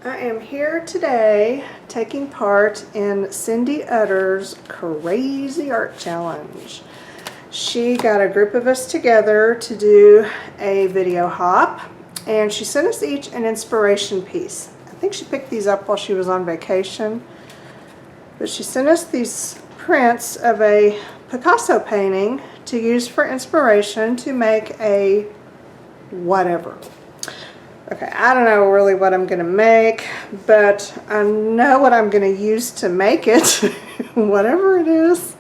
I am here today taking part in Cindy Utter's Crazy Art Challenge. She got a group of us together to do a video hop, and she sent us each an inspiration piece. I think she picked these up while she was on vacation, but she sent us these prints of a Picasso painting to use for inspiration to make a whatever. Okay, I don't know really what I'm going to make, but I know what I'm going to use to make it, whatever it is.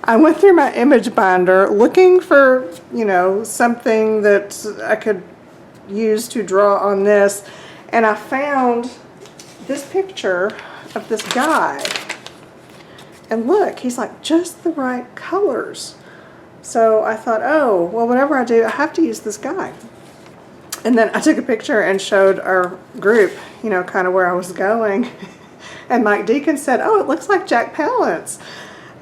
I went through my image binder looking for, something that I could use to draw on this, and I found this picture of this guy. And look, he's like just the right colors. So I thought, oh, well, whatever I do, I have to use this guy. And then I took a picture and showed our group, kind of where I was going. And Mike Deacon said, oh, it looks like Jack Palance.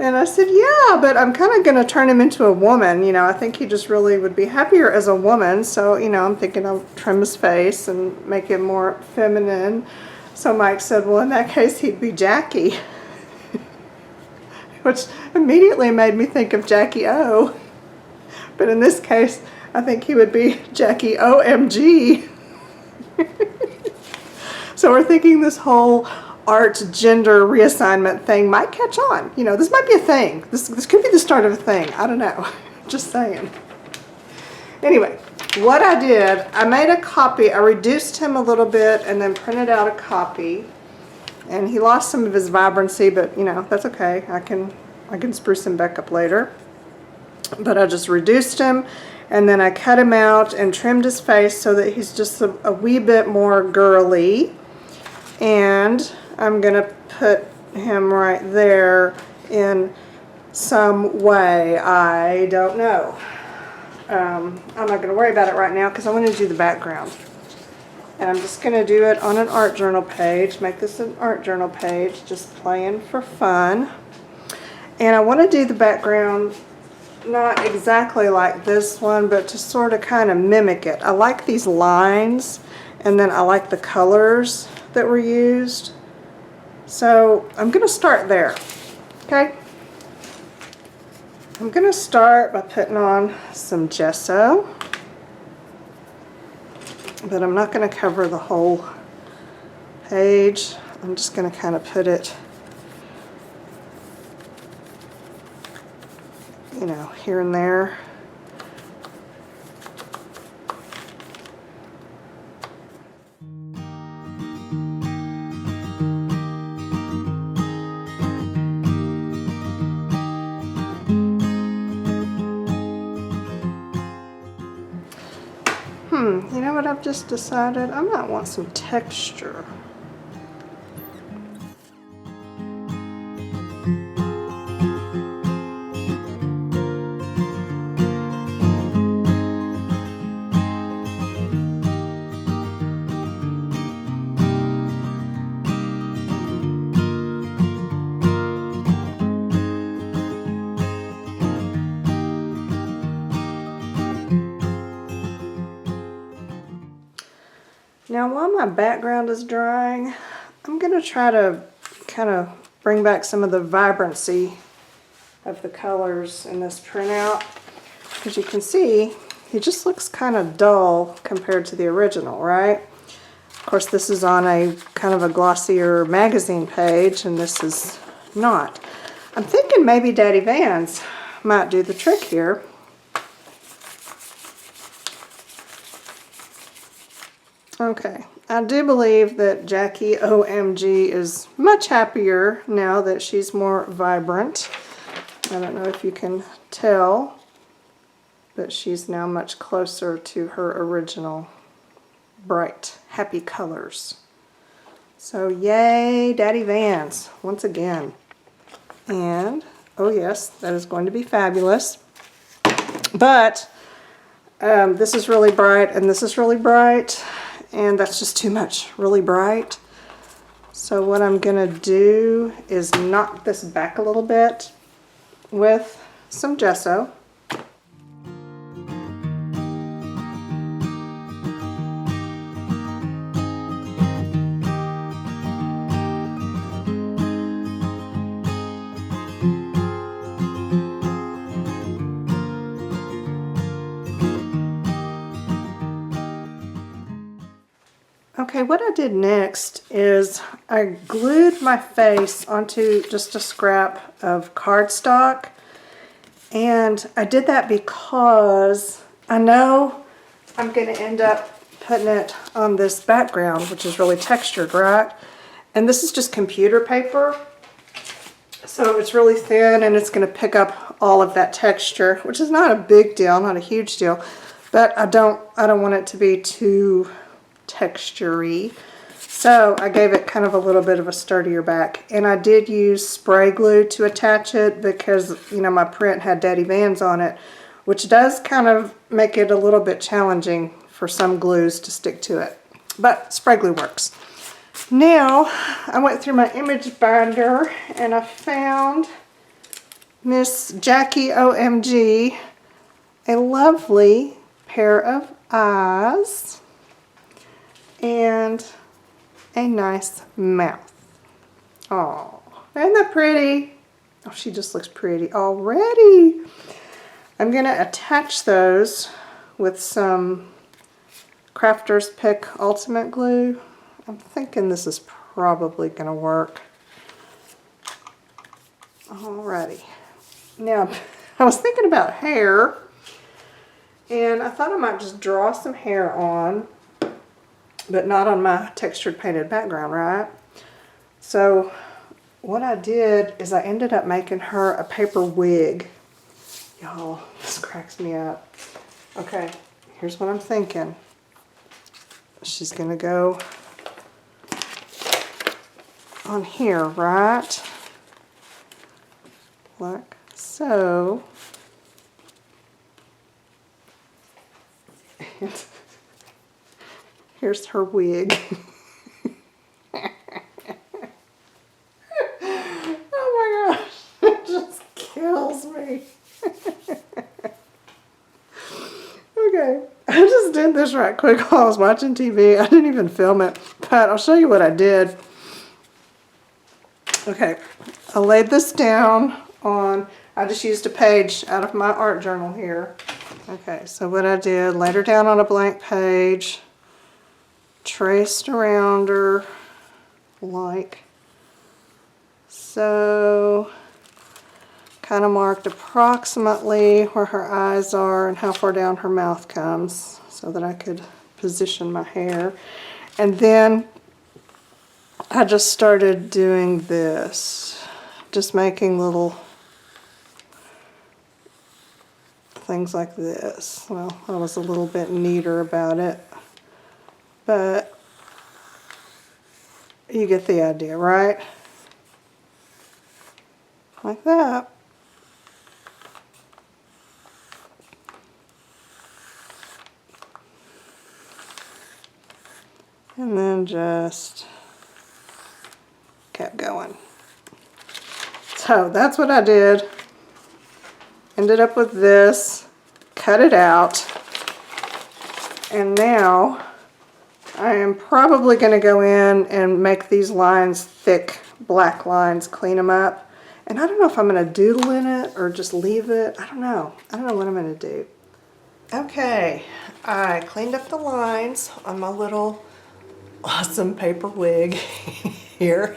And I said, yeah, but I'm kind of going to turn him into a woman. I think he just really would be happier as a woman. So, I'm thinking I'll trim his face and make him more feminine. So Mike said, well, in that case, he'd be Jackie. Which immediately made me think of Jackie O. But in this case, I think he would be Jackie OMG. So we're thinking this whole art gender reassignment thing might catch on. This might be a thing. This could be the start of a thing. I don't know. Just saying. Anyway, what I did, I made a copy. I reduced him a little bit and then printed out a copy. And he lost some of his vibrancy, but that's okay. I can spruce him back up later. But I just reduced him, and then I cut him out and trimmed his face so that he's just a wee bit more girly. And I'm gonna put him right there in some way. I don't know. I'm not gonna worry about it right now because I want to do the background. And I'm just going to do it on an art journal page, make this an art journal page, just playing for fun. And I want to do the background not exactly like this one, but to sort of kind of mimic it. I like these lines, and then I like the colors that were used. So I'm going to start there, okay? I'm going to start by putting on some gesso. But I'm not going to cover the whole page. I'm just going to kind of put it, here and there. You know what I've just decided? I might want some texture. Now while my background is drying, I'm going to try to kind of bring back some of the vibrancy of the colors in this printout. As you can see, he just looks kind of dull compared to the original, right? Of course, this is on a kind of a glossier magazine page, and this is not. I'm thinking maybe Daddy Vans might do the trick here. Okay, I do believe that Jackie OMG is much happier now that she's more vibrant. I don't know if you can tell, but she's now much closer to her original bright, happy colors. So yay, Daddy Vans, once again. And, oh yes, that is going to be fabulous. But this is really bright, and this is really bright. And that's just too much, really bright. So what I'm gonna do is knock this back a little bit with some gesso. Okay, what I did next is I glued my face onto just a scrap of cardstock. And I did that because I know I'm going to end up putting it on this background, which is really textured, right? And this is just computer paper. So it's really thin and it's going to pick up all of that texture, which is not a big deal, not a huge deal. But I don't want it to be too textury. So I gave it kind of a little bit of a sturdier back. And I did use spray glue to attach it because, you know, my print had Daddy Vans on it, which does kind of make it a little bit challenging for some glues to stick to it. But spray glue works. Now, I went through my image binder and I found Miss Jackie OMG a lovely pair of eyes and a nice mouth. Oh, isn't that pretty? Oh, she just looks pretty already. I'm going to attach those with some Crafter's Pick Ultimate Glue. I'm thinking this is probably going to work. Alrighty. Now, I was thinking about hair, and I thought I might just draw some hair on, but not on my textured painted background, right? So what I did is I ended up making her a paper wig. Y'all, this cracks me up. Okay, here's what I'm thinking. She's gonna go on here, right? Like so. And here's her wig. Oh my gosh, it just kills me. Okay, I just did this right quick while I was watching TV. I didn't even film it, but I'll show you what I did. Okay, I laid this down on, I just used a page out of my art journal here. Okay, so what I did, laid her down on a blank page, traced around her like so, kind of marked approximately where her eyes are and how far down her mouth comes so that I could position my hair. And then I just started doing this, just making little things like this. Well, I was a little bit neater about it, but you get the idea, right? Like that. And then just kept going. So that's what I did. Ended up with this, cut it out, and now I am probably going to go in and make these lines thick black lines, clean them up. And I don't know if I'm going to doodle in it or just leave it. I don't know. I don't know what I'm going to do. Okay, I cleaned up the lines on my little awesome paper wig here.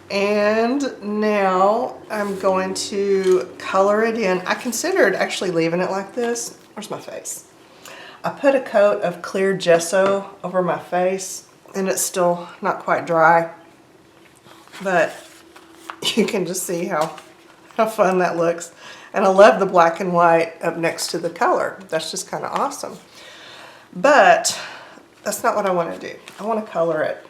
And now I'm going to color it in. I considered actually leaving it like this. Where's my face? I put a coat of clear gesso over my face and it's still not quite dry, but you can just see how fun that looks. And I love the black and white up next to the color. That's just kind of awesome. But that's not what I want to do. I want to color it.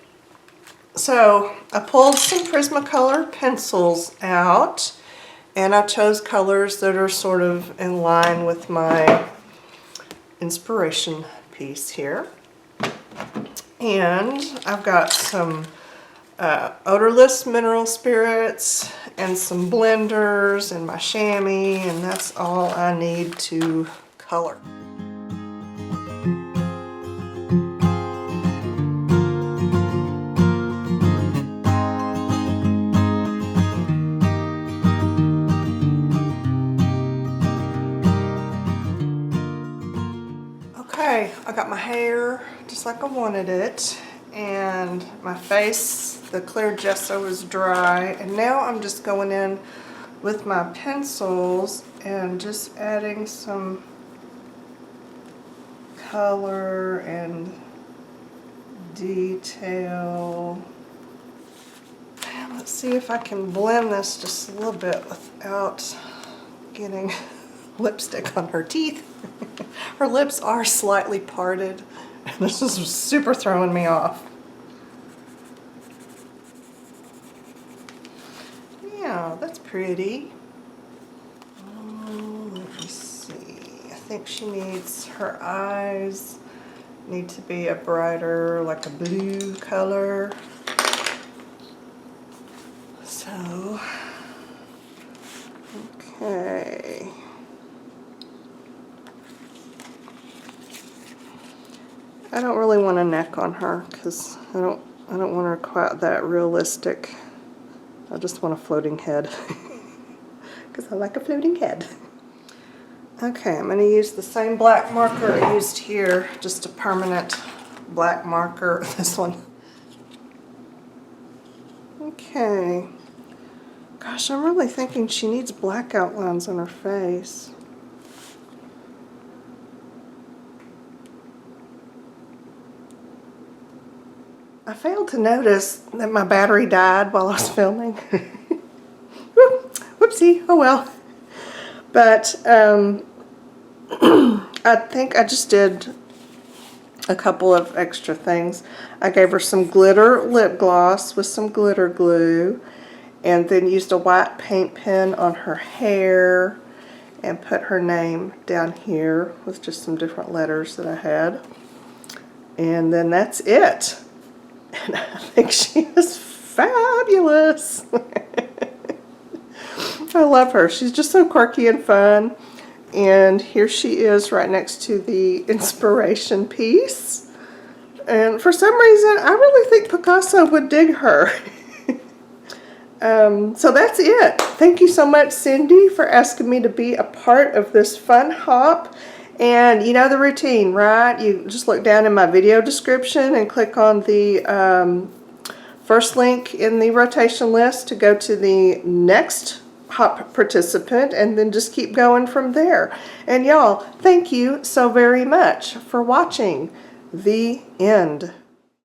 So I pulled some Prismacolor pencils out and I chose colors that are sort of in line with my inspiration piece here. And I've got some odorless mineral spirits and some blenders and my chamois, and that's all I need to color. Okay, I got my hair just like I wanted it, and my face, the clear gesso is dry, and now I'm just going in with my pencils and just adding some color and detail. And let's see if I can blend this just a little bit without getting lipstick on her teeth. Her lips are slightly parted, and this is super throwing me off. Yeah, that's pretty. Let me see. I think she needs, her eyes need to be a brighter, like a blue color. So, okay. I don't really want a neck on her because I don't want her quite that realistic. I just want a floating head because I like a floating head. Okay, I'm going to use the same black marker I used here, just a permanent black marker, this one. Okay. Gosh, I'm really thinking she needs black outlines on her face. I failed to notice that my battery died while I was filming. Whoopsie, oh well. But I think I just did a couple of extra things. I gave her some glitter lip gloss with some glitter glue, and then used a white paint pen on her hair and put her name down here with just some different letters that I had. And then that's it. And I think she is fabulous. I love her. She's just so quirky and fun. And here she is right next to the inspiration piece. And for some reason, I really think Picasso would dig her. So that's it. Thank you so much, Cindy, for asking me to be a part of this fun hop. And you know the routine, right? You just look down in my video description and click on the first link in the rotation list to go to the next hop participant, and then just keep going from there. And y'all, thank you so very much for watching. The end.